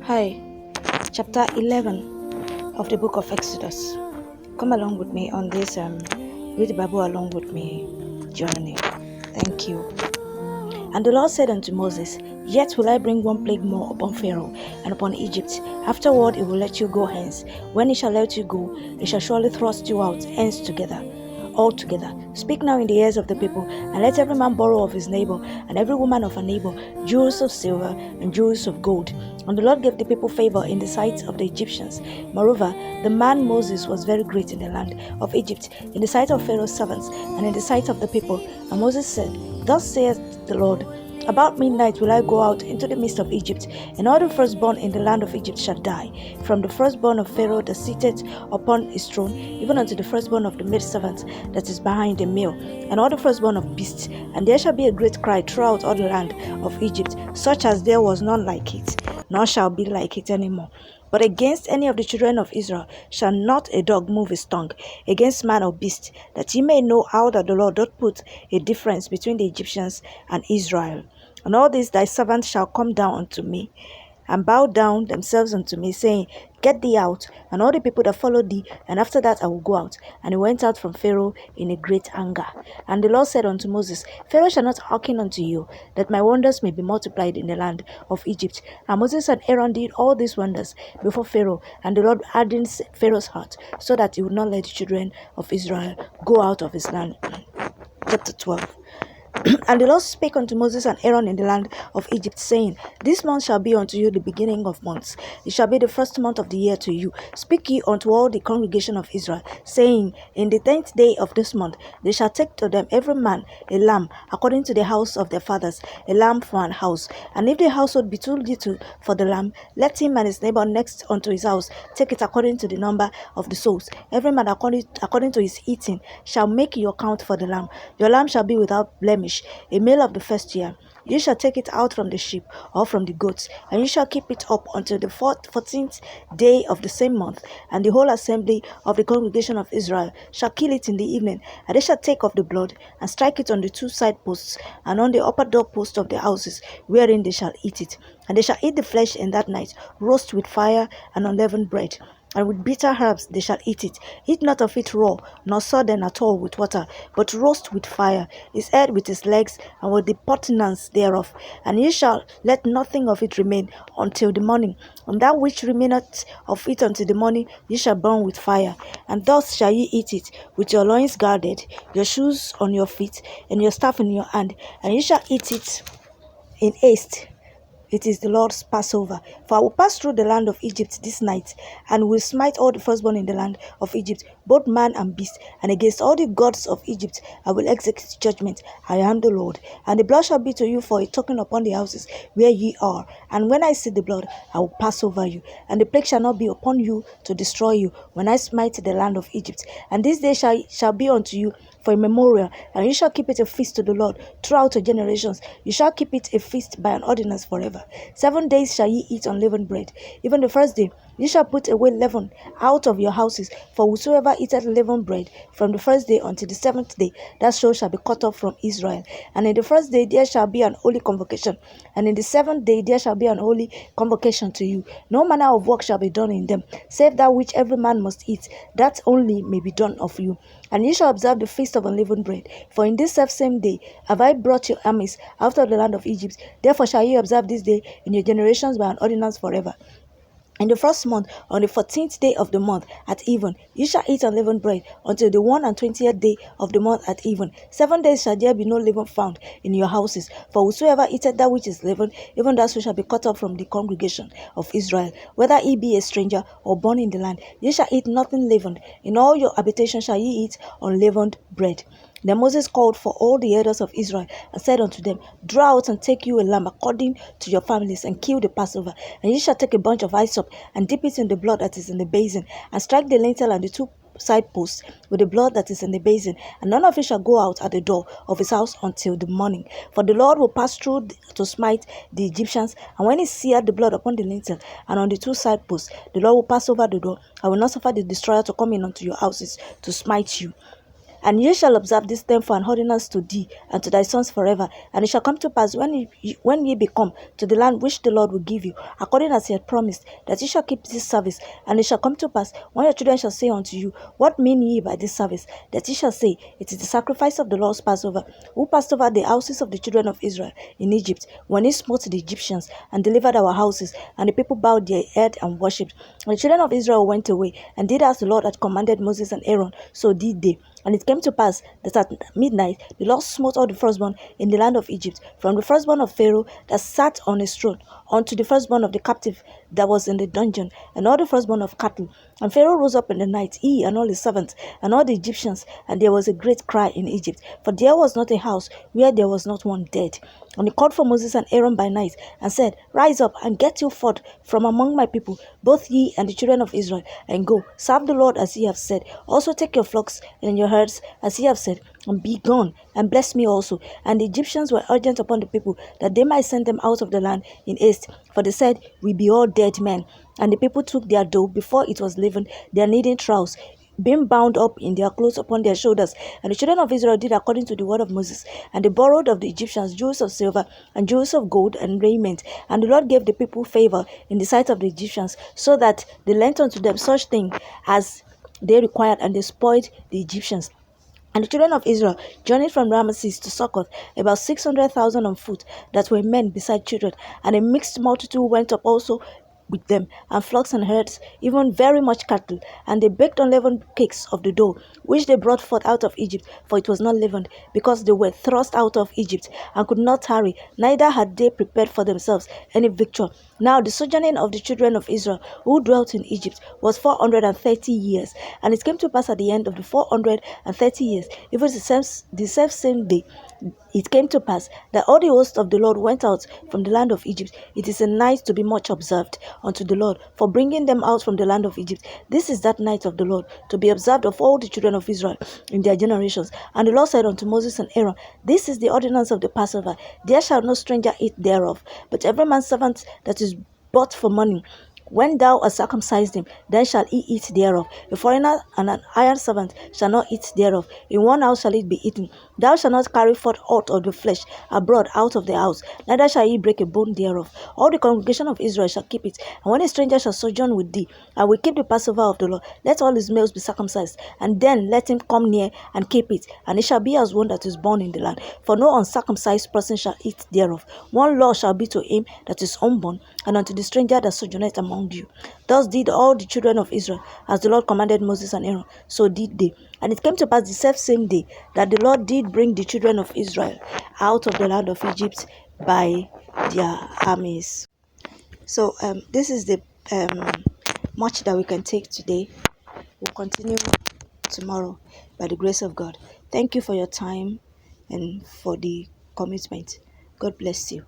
Hi, chapter 11 of the book of Exodus. Come along with me on this read the Bible along with me journey. Thank you. And the Lord said unto Moses, Yet will I bring one plague more upon Pharaoh and upon Egypt. Afterward it will let you go hence. When it shall let you go, it shall surely thrust you out hence altogether. Speak now in the ears of the people, and let every man borrow of his neighbor, and every woman of her neighbor, jewels of silver and jewels of gold. And the Lord gave the people favor in the sight of the Egyptians. Moreover, the man Moses was very great in the land of Egypt, in the sight of Pharaoh's servants, and in the sight of the people. And Moses said, Thus saith the Lord, About midnight will I go out into the midst of Egypt, and all the firstborn in the land of Egypt shall die, from the firstborn of Pharaoh that sitteth upon his throne, even unto the firstborn of the maidservant that is behind the mill, and all the firstborn of beasts. And there shall be a great cry throughout all the land of Egypt, such as there was none like it, nor shall be like it any more. But against any of the children of Israel shall not a dog move his tongue, against man or beast, that ye may know how that the Lord doth put a difference between the Egyptians and Israel. And all these thy servants shall come down unto me, and bow down themselves unto me, saying, Get thee out, and all the people that followed thee, and after that I will go out. And he went out from Pharaoh in a great anger. And the Lord said unto Moses, Pharaoh shall not hearken unto you, that my wonders may be multiplied in the land of Egypt. And Moses and Aaron did all these wonders before Pharaoh, and the Lord hardened Pharaoh's heart, so that he would not let the children of Israel go out of his land. Chapter 12. And the Lord spake unto Moses and Aaron in the land of Egypt, saying, This month shall be unto you the beginning of months. It shall be the first month of the year to you. Speak ye unto all the congregation of Israel, saying, In the 10th day of this month they shall take to them every man a lamb, according to the house of their fathers, a lamb for an house. And if the household be too little for the lamb, let him and his neighbor next unto his house take it according to the number of the souls. Every man according to his eating shall make your count for the lamb. Your lamb shall be without blemish, a male of the first year. You shall take it out from the sheep or from the goats, and you shall keep it up until the 14th day of the same month. And the whole assembly of the congregation of Israel shall kill it in the evening, and they shall take of the blood and strike it on the two side posts and on the upper door post of the houses wherein they shall eat it. And they shall eat the flesh in that night, roast with fire and unleavened bread. And with bitter herbs they shall eat it. Eat not of it raw, nor sodden at all with water, but roast with fire, his head with his legs, and with the purtenance thereof. And ye shall let nothing of it remain until the morning. And that which remaineth of it until the morning ye shall burn with fire. And thus shall ye eat it, with your loins guarded, your shoes on your feet, and your staff in your hand. And ye shall eat it in haste. It is the Lord's Passover. For I will pass through the land of Egypt this night, and will smite all the firstborn in the land of Egypt, both man and beast, and against all the gods of Egypt I will execute judgment. I am the Lord. And the blood shall be to you for a token upon the houses where ye are. And when I see the blood, I will pass over you. And the plague shall not be upon you to destroy you, when I smite the land of Egypt. And this day shall be unto you for a memorial, and you shall keep it a feast to the Lord throughout your generations. You shall keep it a feast by an ordinance forever. 7 days shall ye eat unleavened bread. Even the first day ye shall put away leaven out of your houses. For whosoever eateth leavened bread from the first day until the 7th day, that soul shall be cut off from Israel. And in the first day there shall be an holy convocation, and in the 7th day there shall be an holy convocation to you. No manner of work shall be done in them, save that which every man must eat, that only may be done of you. And ye shall observe the feast of unleavened bread. For in this same day have I brought your armies out of the land of Egypt. Therefore shall ye observe this day in your generations by an ordinance forever. In the first month, on the 14th day of the month at even, you shall eat unleavened bread until the 21st day of the month at even. 7 days shall there be no leaven found in your houses. For whosoever eateth that which is leavened, even that so shall be cut off from the congregation of Israel. Whether he be a stranger or born in the land, ye shall eat nothing leavened. In all your habitation shall ye eat unleavened bread. Then Moses called for all the elders of Israel and said unto them, Draw out and take you a lamb according to your families, and kill the Passover. And ye shall take a bunch of hyssop and dip it in the blood that is in the basin, and strike the lintel and the two side posts with the blood that is in the basin, and none of it shall go out at the door of his house until the morning. For the Lord will pass through to smite the Egyptians, and when he seeth the blood upon the lintel and on the two side posts, the Lord will pass over the door. I will not suffer the destroyer to come in unto your houses to smite you. And ye shall observe this thing for an ordinance to thee and to thy sons forever. And it shall come to pass when ye be come to the land which the Lord will give you, according as he had promised, that ye shall keep this service. And it shall come to pass, when your children shall say unto you, What mean ye by this service? That ye shall say, It is the sacrifice of the Lord's Passover, who passed over the houses of the children of Israel in Egypt, when he smote the Egyptians and delivered our houses. And the people bowed their head and worshipped. And the children of Israel went away and did as the Lord had commanded Moses and Aaron, so did they. And it came to pass that at midnight the Lord smote all the firstborn in the land of Egypt, from the firstborn of Pharaoh that sat on his throne, unto the firstborn of the captive that was in the dungeon, and all the firstborn of cattle. And Pharaoh rose up in the night, he and all his servants, and all the Egyptians, and there was a great cry in Egypt, for there was not a house where there was not one dead. And he called for Moses and Aaron by night, and said, Rise up, and get you forth from among my people, both ye and the children of Israel, and go, serve the Lord as ye have said. Also take your flocks and your herds, as ye have said, and be gone, and bless me also. And the Egyptians were urgent upon the people, that they might send them out of the land in haste, for they said, We be all dead men. And the people took their dough before it was leavened, their kneading troughs, being bound up in their clothes upon their shoulders. And the children of Israel did according to the word of Moses. And they borrowed of the Egyptians jewels of silver and jewels of gold and raiment. And the Lord gave the people favor in the sight of the Egyptians, so that they lent unto them such thing as they required, and they spoiled the Egyptians. And the children of Israel journeyed from Ramesses to Succoth, about 600,000 on foot, that were men beside children. And a mixed multitude went up also with them, and flocks and herds, even very much cattle. And they baked unleavened cakes of the dough, which they brought forth out of Egypt, for it was not leavened, because they were thrust out of Egypt, and could not tarry, neither had they prepared for themselves any victual. Now the sojourning of the children of Israel, who dwelt in Egypt, was 430 years. And it came to pass at the end of the 430 years, even the self-same day, it came to pass that all the host of the Lord went out from the land of Egypt. It is a night to be much observed unto the Lord, for bringing them out from the land of Egypt. This is that night of the Lord, to be observed of all the children of Israel in their generations. And the Lord said unto Moses and Aaron, This is the ordinance of the Passover. There shall no stranger eat thereof, but every man's servant that is bought for money. When thou hast circumcised him, then shall he eat thereof. A foreigner and an hired servant shall not eat thereof. In one house shall it be eaten. Thou shalt not carry forth aught of the flesh abroad out of the house, neither shall ye break a bone thereof. All the congregation of Israel shall keep it. And when a stranger shall sojourn with thee, and will keep the Passover of the Lord, let all his males be circumcised, and then let him come near and keep it. And it shall be as one that is born in the land. For no uncircumcised person shall eat thereof. One law shall be to him that is unborn, and unto the stranger that sojourneth among you. Thus did all the children of Israel, as the Lord commanded Moses and Aaron, so did they. And it came to pass the selfsame day that the Lord did bring the children of Israel out of the land of Egypt by their armies. So this is the much that we can take today. We'll continue tomorrow by the grace of God. Thank you for your time and for the commitment. God bless you.